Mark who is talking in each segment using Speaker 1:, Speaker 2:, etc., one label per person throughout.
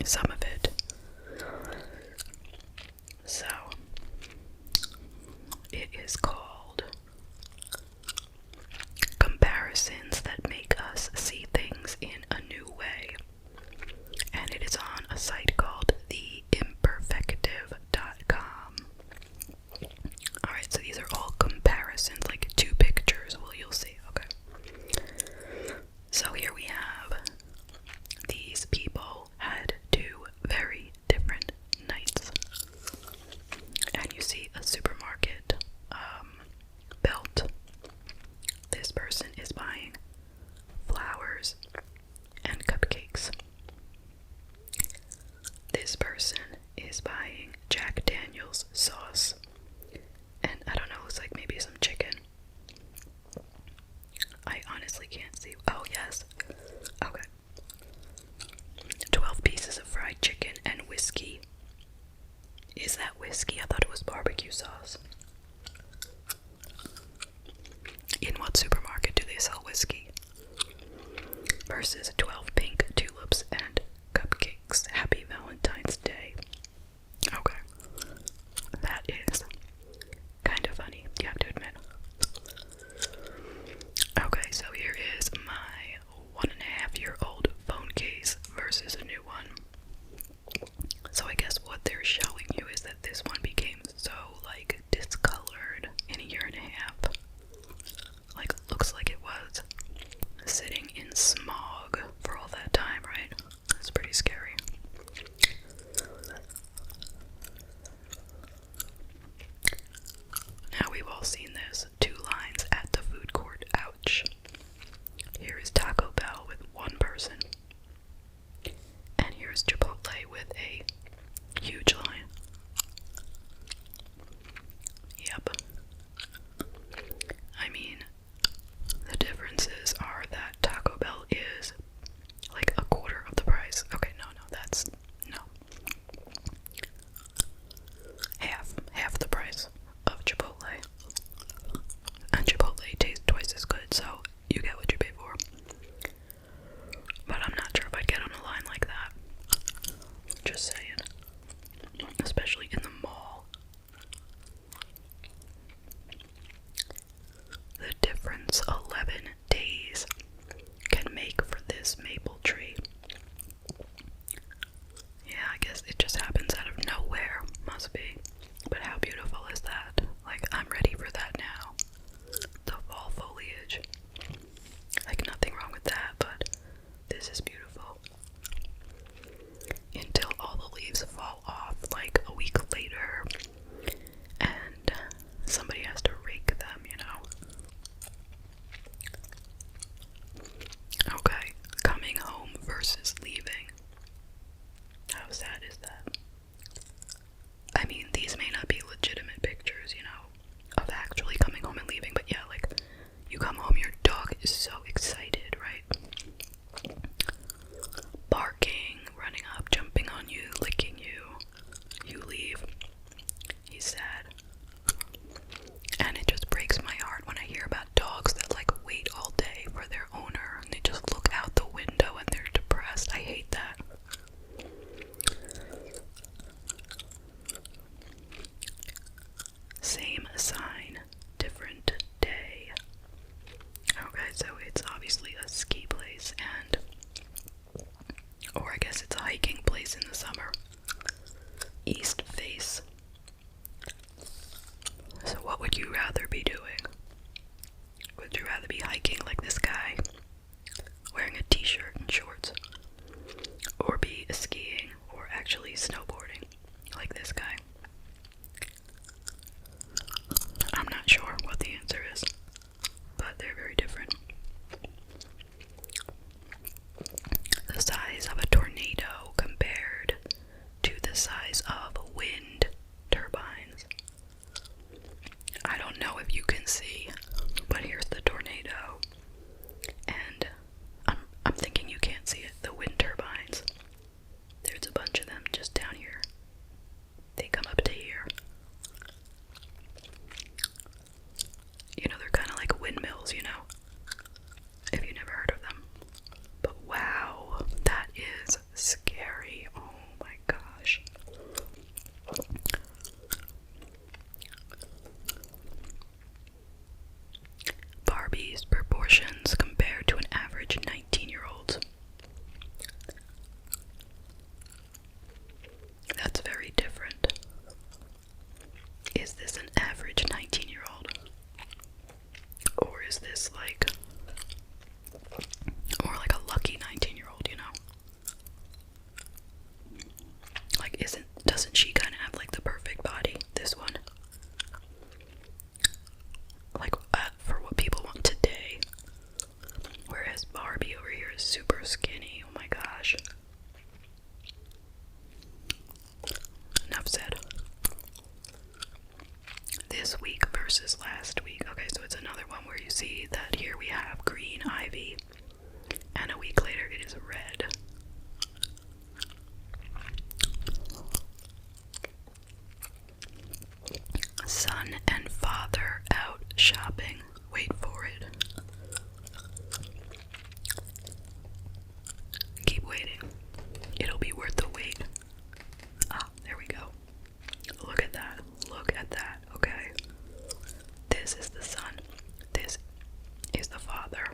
Speaker 1: some of it. So, it is called Comparisons That Make Us See Things in a New Way. And it is on a site called theimperfective.com. Alright, so these are all comparisons, like 2 pictures. Well, you'll see, okay. So here we have, these people had 2 very different nights. And you see a supermarket belt. This person is buying flowers and cupcakes. This person is buying Jack Daniel's sauce. And I don't know, it's like maybe some chicken. I honestly can't see. Oh, yes. Okay. 12 pieces of fried chicken and whiskey. Is that whiskey? I thought it was barbecue sauce. In what supermarket do they sell whiskey? Versus 12 pink tulips and cupcakes. Happy Valentine's Day. Okay. That is kind of funny, you have to admit. Okay, so here is my 1.5-year-old phone case versus a new one. So I guess what they're showing you is that this one became so, like, discolored in a year and a half. Like, looks like it was sitting in smog for all that time, right? That's pretty scary. Now we've all seen this. 2 lines at the food court. Ouch. Here is Taco Bell with 1 person. And here's Chipotle with a huge line. Yep. I mean, the differences are that Taco Bell is father out shopping. Wait for it. Keep waiting. It'll be worth the wait. Ah, there we go. Look at that. Look at that. Okay. This is the son. This is the father.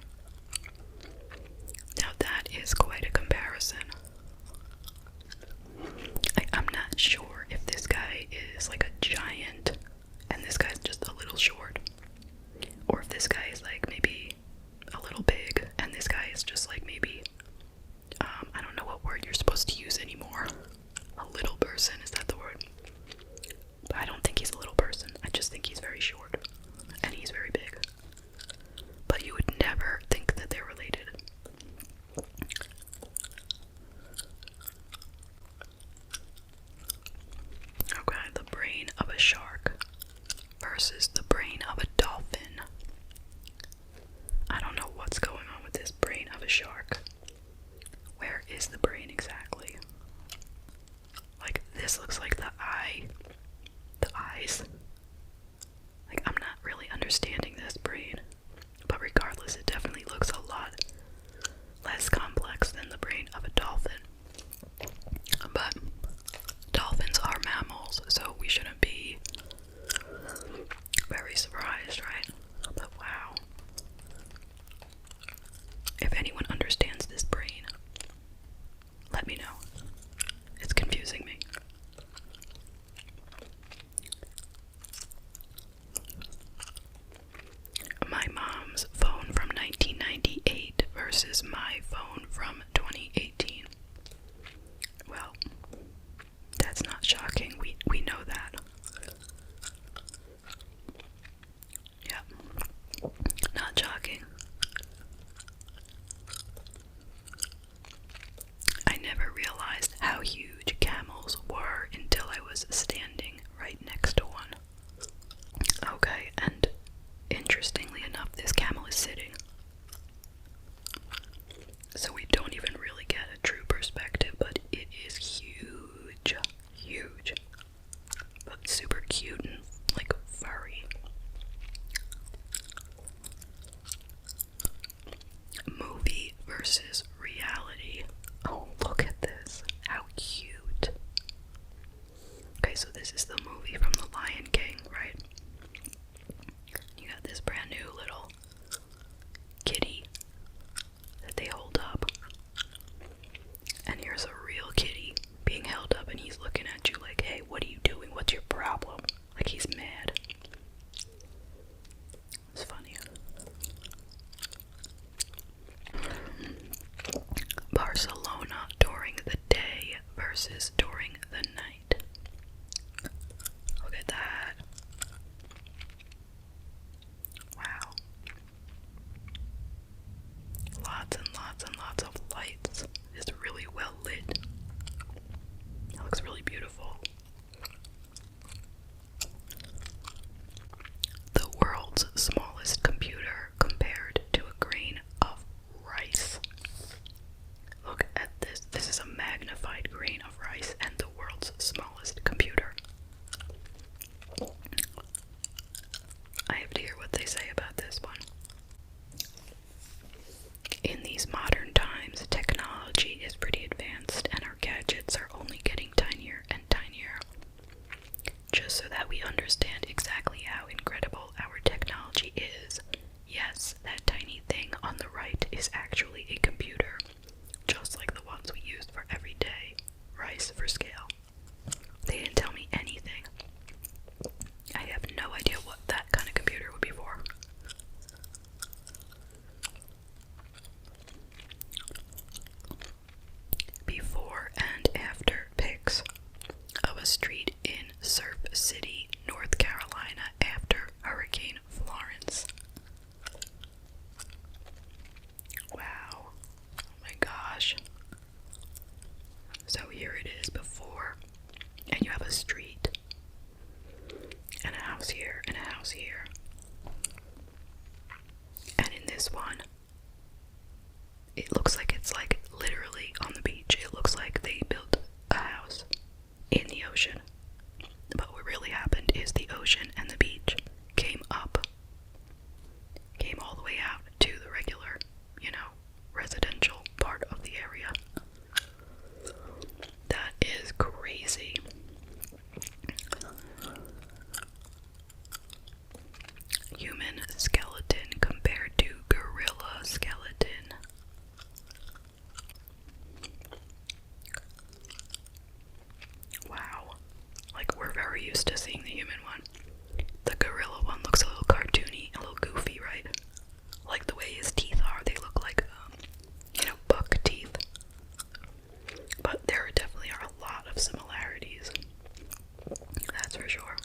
Speaker 1: Now that is quite a comparison. I'm not sure if this guy is like a giant and this guy's just a little short. Or if this guy is like maybe a little big and this guy is just like maybe, I don't know what word you're supposed to use anymore. A little person, is that the word? But I don't think he's a little person. I just think he's very short and he's very big. But you would never think that they're related. Okay, the brain of a shark versus the brain of a dolphin. I don't know what's going on with this brain of a shark. Where is the brain exactly? Like, this looks like the eye. The eyes. Like, I'm not really understanding this brain. But regardless, it definitely looks a lot less complex than the brain of a dolphin. But dolphins are mammals, so we shouldn't be very surprised, right? But wow. If anyone understands this brain, let me know. It's confusing me. My mom's phone from 1998 versus my phone from 2018. Well, that's not shocking. We know that. Yeah. Not shocking. I never realized how huge camels were until I was standing right next to one. Okay, and interestingly enough, this camel is sitting. So we don't even really get a true perspective, but it is huge. Huge. But super cute and like furry. Movie versus reality. Oh, look at this. How cute. Okay, so this is the movie from The Lion King, right? You got this brand new little kitty that they hold up. And here's a real kitty being held up and he's looking at you like, hey, what are you doing? What's your problem? Like he's mad. It's funny. Barcelona during the day versus during the night. Look at that. Wow. Lots and lots and lots of lights. It's really well lit. It looks really beautiful. The world's smallest computer compared to a grain of rice. Look at this. This is a magnified grain of rice and the world's smallest computer. I have to hear what they say about this one. In these modern times, technology is pretty advanced and our gadgets are only getting tinier and tinier. Just so that we understand exactly how incredible our technology is, yes, that tiny thing on the right is actually a computer, just like the ones we use for every day. Rice for scale. They didn't tell me anything. I have no idea what that kind of computer would be for. Before and after pics of a street in Surf City, North Carolina after Hurricane Florence. Wow. Oh my gosh. So here it is before, and you have a street, and a house here, and a house here. And in this one, it looks like it's like literally on the beach. It looks like they built a house in the ocean. But what really happened is the ocean and the beach came used to seeing the human one. The gorilla one looks a little cartoony, a little goofy, right? Like the way his teeth are, they look like, buck teeth. But there definitely are a lot of similarities. That's for sure.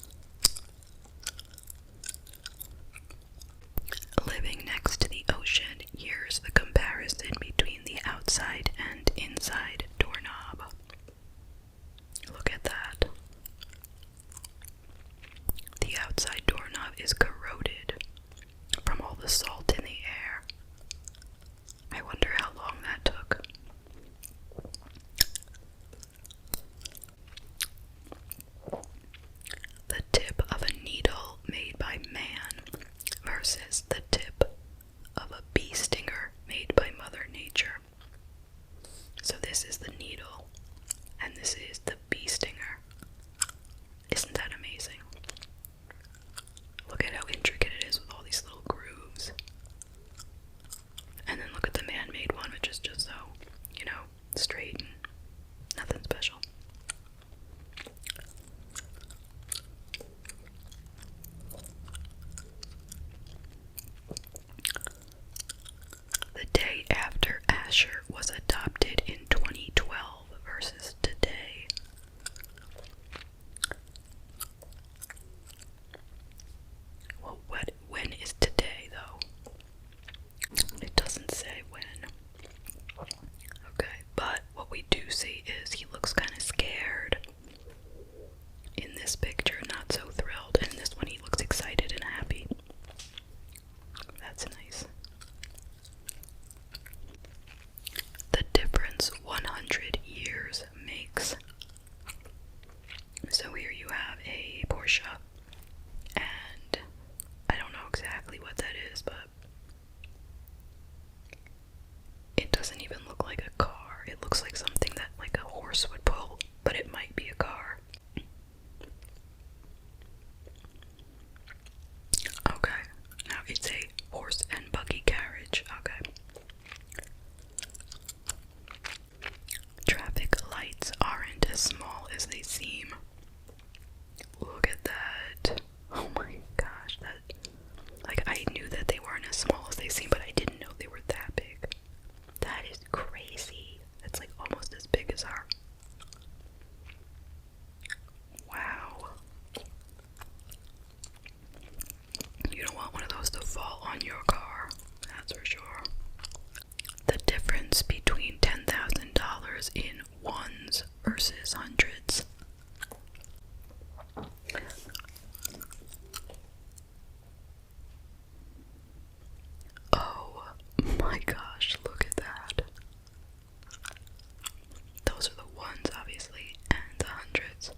Speaker 1: Living next to the ocean, here's the comparison between the outside and inside doorknob. Look at that. The outside doorknob is corroded from all the salt in the air. I wonder how long that took. The tip of a needle made by man versus the tip of a bee stinger made by Mother Nature. So this is the needle, and this is the bee stinger. Isn't that amazing? Look at how intricate it is with all these little grooves. And then look at the man-made one, which is just so, straight and nothing special. The day after Asher was adopted in 2012 versus today. Well, when is today, though? It doesn't say when. Okay, but what we do see is he looks kind of scared. In this picture, not so thrilled. And in this one, he looks excited and happy. That's nice. The difference 100 years makes. So here you have a Porsche, and I don't know exactly what that is, but it doesn't even look like a car. It looks like something that like a horse would pull, but it might be a car. Okay, now it's a horse and buggy carriage. Okay. Traffic lights aren't as small as they seem. Look at that. Oh my gosh, I knew that they weren't as small as they seem, but I didn't know they were that big. That is crazy. That's like almost as big as our. Wow. You don't want one of those to fall on your car, that's for sure. The difference between $10,000 in ones versus hundreds. Oh my gosh, look at that. Those are the ones, obviously, and the hundreds.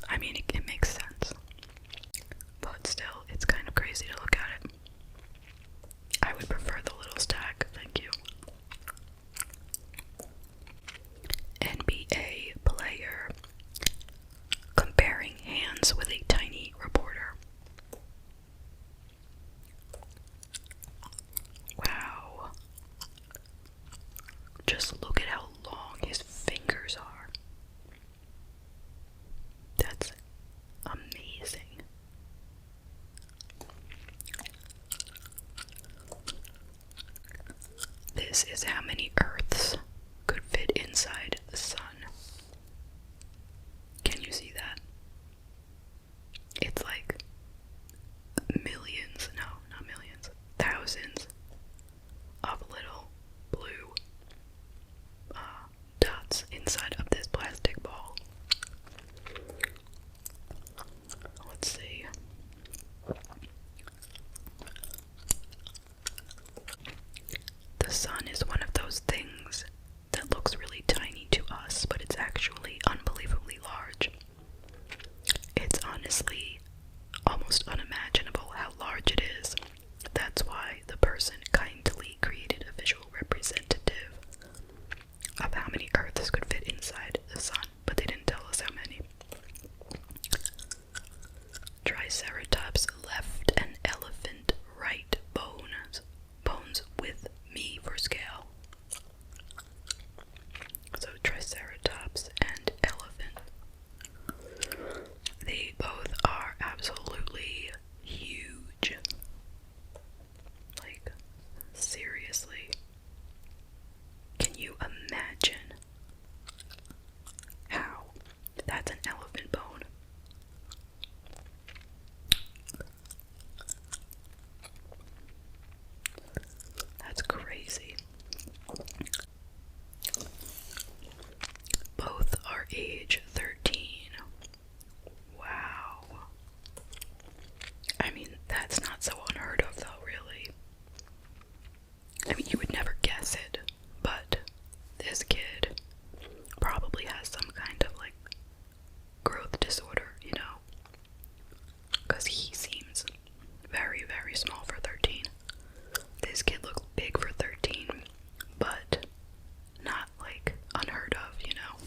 Speaker 1: I mean, it makes sense. But still, it's kind of crazy to look at it. I would prefer the little stack, thank you. NBA player comparing hands with a tiny reporter. Wow. Just look at how long his fingers are. That's amazing. This is how many Earths could fit inside the sun. Can you see that? It's like millions, no, not millions, thousands of little blue dots inside of this plastic ball. Let's see. The sun is one of those things age 13. Wow. I mean, that's not so unheard of though, really. I mean, you would never guess it, but this kid probably has some kind of like growth disorder, you know? Because he seems very, very small for 13. This kid looks big for 13, but not like unheard of, you know?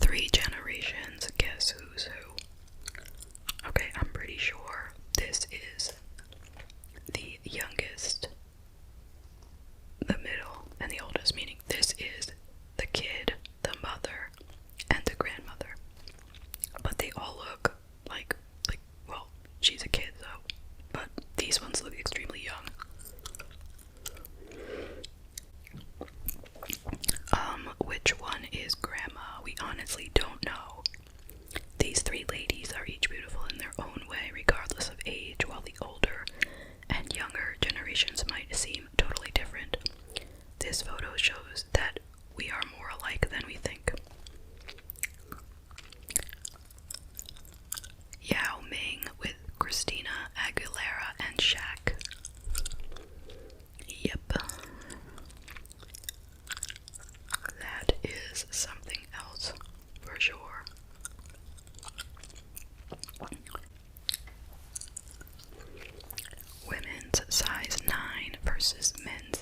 Speaker 1: Three generations, guess who's who? Okay, I'm pretty sure this is the youngest, the middle, and the oldest, meaning this is the kid, the mother, and the grandmother. But they all look like, well, she's a kid though, but these ones look extremely young. Which one is grandma? We honestly don't know. These three ladies are each beautiful in their own way, regardless of age, while the older and younger generations might seem totally different. This photo shows that we are more alike than we think. Yao Ming with Christina Aguilera and Shaq. Yep. That is something else for sure. Women's size 9 versus men's